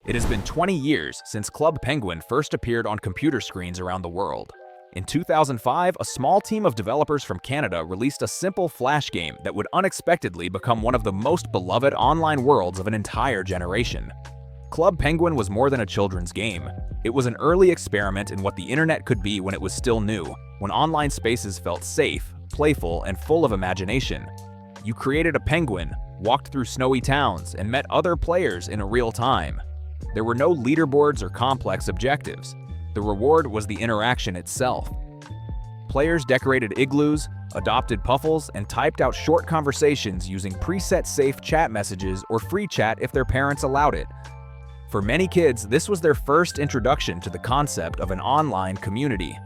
It has been 20 years since Club Penguin first appeared on computer screens around the world. In 2005, a small team of developers from Canada released a simple Flash game that would unexpectedly become one of the most beloved online worlds of an entire generation. Club Penguin was more than a children's game. It was an early experiment in what the internet could be when it was still new, when online spaces felt safe, playful, and full of imagination. You created a penguin, walked through snowy towns, and met other players in real time. There were no leaderboards or complex objectives. The reward was the interaction itself. Players decorated igloos, adopted puffles, and typed out short conversations using preset safe chat messages or free chat if their parents allowed it. For many kids, this was their first introduction to the concept of an online community.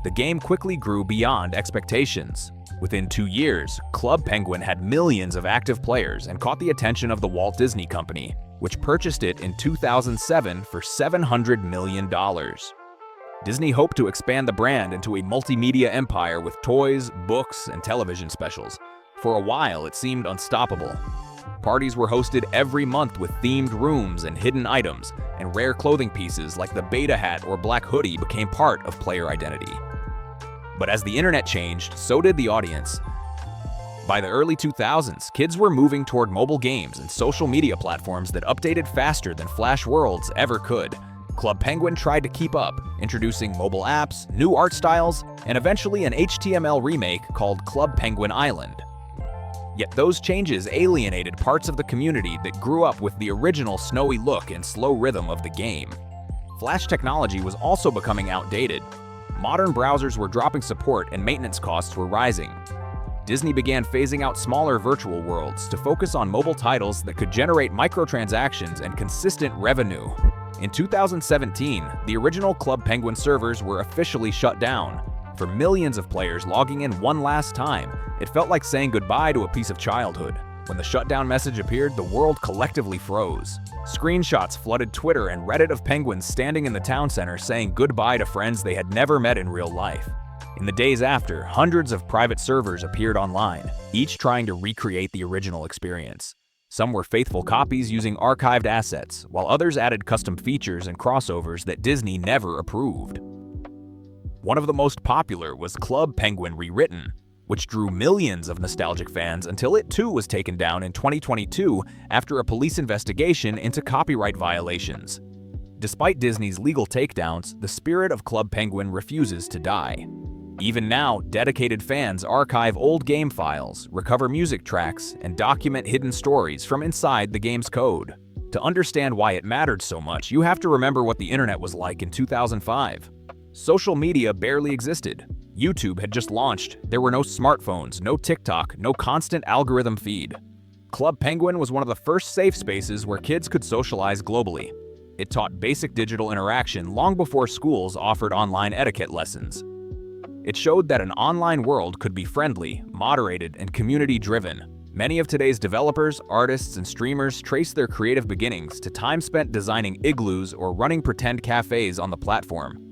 The game quickly grew beyond expectations. Within 2 years, Club Penguin had millions of active players and caught the attention of the Walt Disney Company, which purchased it in 2007 for $700 million. Disney hoped to expand the brand into a multimedia empire with toys, books, and television specials. For a while, it seemed unstoppable. Parties were hosted every month with themed rooms and hidden items, and rare clothing pieces like the beta hat or black hoodie became part of player identity. But as the internet changed, so did the audience. By the early 2000s, kids were moving toward mobile games and social media platforms that updated faster than Flash worlds ever could. Club Penguin tried to keep up, introducing mobile apps, new art styles, and eventually an HTML remake called Club Penguin Island. Yet those changes alienated parts of the community that grew up with the original snowy look and slow rhythm of the game. Flash technology was also becoming outdated. Modern browsers were dropping support and maintenance costs were rising. Disney began phasing out smaller virtual worlds to focus on mobile titles that could generate microtransactions and consistent revenue. In 2017, the original Club Penguin servers were officially shut down. For millions of players logging in one last time, it felt like saying goodbye to a piece of childhood. When the shutdown message appeared, the world collectively froze. Screenshots flooded Twitter and Reddit of penguins standing in the town center saying goodbye to friends they had never met in real life. In the days after, hundreds of private servers appeared online, each trying to recreate the original experience. Some were faithful copies using archived assets, while others added custom features and crossovers that Disney never approved. One of the most popular was Club Penguin Rewritten, which drew millions of nostalgic fans until it too was taken down in 2022 after a police investigation into copyright violations. Despite Disney's legal takedowns, the spirit of Club Penguin refuses to die. Even now, dedicated fans archive old game files, recover music tracks, and document hidden stories from inside the game's code. To understand why it mattered so much, you have to remember what the internet was like in 2005. Social media barely existed. YouTube had just launched. There were no smartphones, no TikTok, no constant algorithm feed. Club Penguin was one of the first safe spaces where kids could socialize globally. It taught basic digital interaction long before schools offered online etiquette lessons. It showed that an online world could be friendly, moderated, and community-driven. Many of today's developers, artists, and streamers trace their creative beginnings to time spent designing igloos or running pretend cafes on the platform.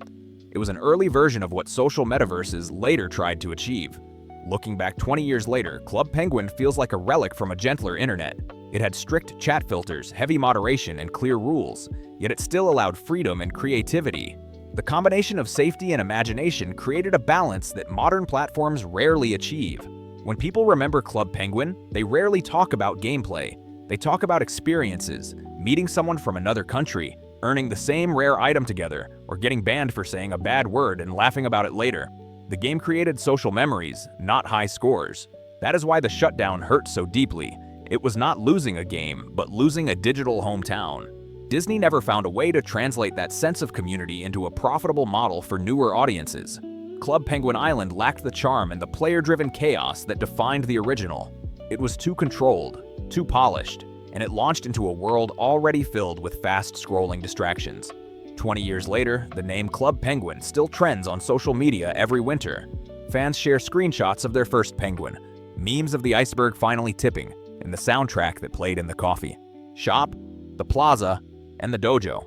It was an early version of what social metaverses later tried to achieve. Looking back 20 years later, Club Penguin feels like a relic from a gentler internet. It had strict chat filters, heavy moderation, and clear rules, yet it still allowed freedom and creativity. The combination of safety and imagination created a balance that modern platforms rarely achieve. When people remember Club Penguin, they rarely talk about gameplay. They talk about experiences, meeting someone from another country, earning the same rare item together, or getting banned for saying a bad word and laughing about it later. The game created social memories, not high scores. That is why the shutdown hurt so deeply. It was not losing a game, but losing a digital hometown. Disney never found a way to translate that sense of community into a profitable model for newer audiences. Club Penguin Island lacked the charm and the player-driven chaos that defined the original. It was too controlled, too polished, and it launched into a world already filled with fast-scrolling distractions. 20 years later, the name Club Penguin still trends on social media every winter. Fans share screenshots of their first penguin, memes of the iceberg finally tipping, and the soundtrack that played in the coffee shop, the plaza, and the dojo.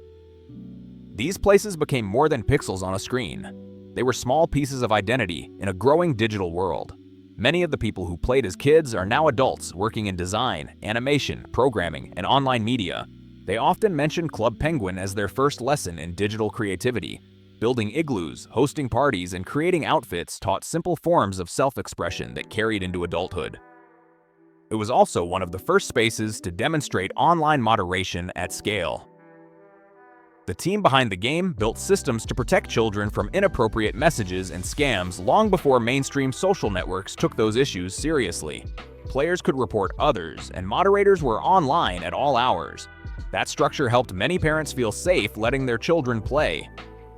These places became more than pixels on a screen. They were small pieces of identity in a growing digital world. Many of the people who played as kids are now adults working in design, animation, programming, and online media. They often mention Club Penguin as their first lesson in digital creativity. Building igloos, hosting parties, and creating outfits taught simple forms of self-expression that carried into adulthood. It was also one of the first spaces to demonstrate online moderation at scale. The team behind the game built systems to protect children from inappropriate messages and scams long before mainstream social networks took those issues seriously. Players could report others, and moderators were online at all hours. That structure helped many parents feel safe letting their children play.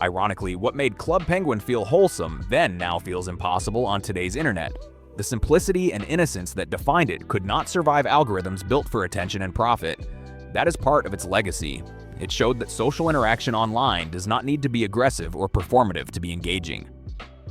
Ironically, what made Club Penguin feel wholesome then now feels impossible on today's internet. The simplicity and innocence that defined it could not survive algorithms built for attention and profit. That is part of its legacy. It showed that social interaction online does not need to be aggressive or performative to be engaging.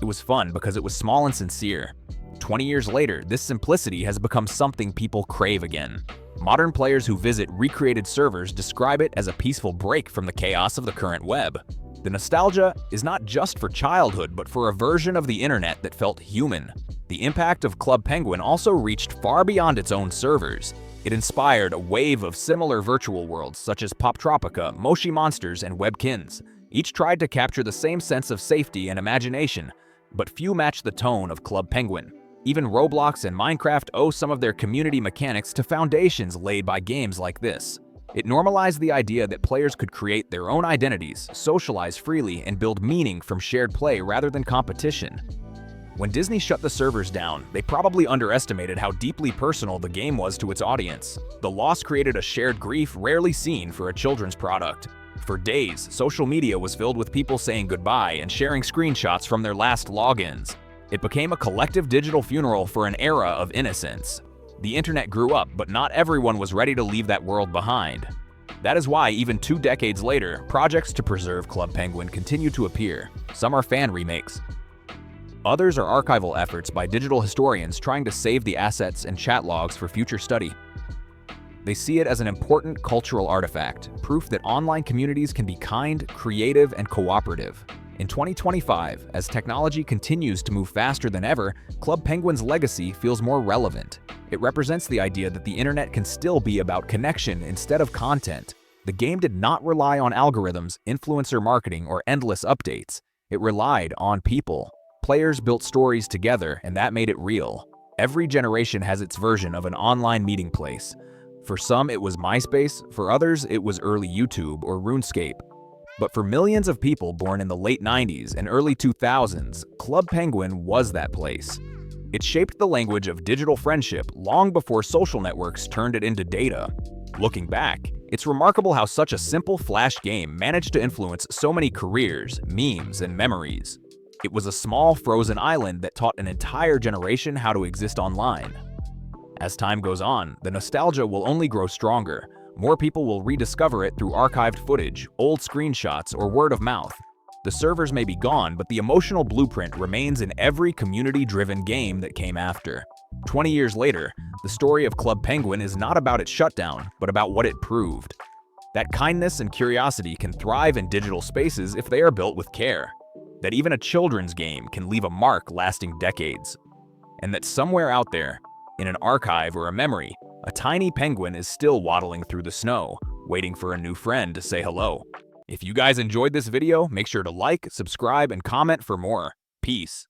It was fun because it was small and sincere. 20 years later, this simplicity has become something people crave again. Modern players who visit recreated servers describe it as a peaceful break from the chaos of the current web. The nostalgia is not just for childhood, but for a version of the internet that felt human. The impact of Club Penguin also reached far beyond its own servers. It inspired a wave of similar virtual worlds such as Poptropica, Moshi Monsters, and Webkins. Each tried to capture the same sense of safety and imagination, but few matched the tone of Club Penguin. Even Roblox and Minecraft owe some of their community mechanics to foundations laid by games like this. It normalized the idea that players could create their own identities, socialize freely, and build meaning from shared play rather than competition. When Disney shut the servers down, they probably underestimated how deeply personal the game was to its audience. The loss created a shared grief rarely seen for a children's product. For days, social media was filled with people saying goodbye and sharing screenshots from their last logins. It became a collective digital funeral for an era of innocence. The internet grew up, but not everyone was ready to leave that world behind. That is why, even 2 decades later, projects to preserve Club Penguin continue to appear. Some are fan remakes. Others are archival efforts by digital historians trying to save the assets and chat logs for future study. They see it as an important cultural artifact, proof that online communities can be kind, creative, and cooperative. In 2025, as technology continues to move faster than ever, Club Penguin's legacy feels more relevant. It represents the idea that the internet can still be about connection instead of content. The game did not rely on algorithms, influencer marketing, or endless updates. It relied on people. Players built stories together, and that made it real. Every generation has its version of an online meeting place. For some, it was MySpace. For others, it was early YouTube or RuneScape. But for millions of people born in the late 90s and early 2000s, Club Penguin was that place. It shaped the language of digital friendship long before social networks turned it into data. Looking back, it's remarkable how such a simple flash game managed to influence so many careers, memes, and memories. It was a small frozen island that taught an entire generation how to exist online. As time goes on, the nostalgia will only grow stronger. More people will rediscover it through archived footage, old screenshots, or word of mouth. The servers may be gone, but the emotional blueprint remains in every community-driven game that came after. 20 years later, the story of Club Penguin is not about its shutdown, but about what it proved. That kindness and curiosity can thrive in digital spaces if they are built with care. That even a children's game can leave a mark lasting decades. And that somewhere out there, in an archive or a memory, a tiny penguin is still waddling through the snow, waiting for a new friend to say hello. If you guys enjoyed this video, make sure to like, subscribe, and comment for more. Peace.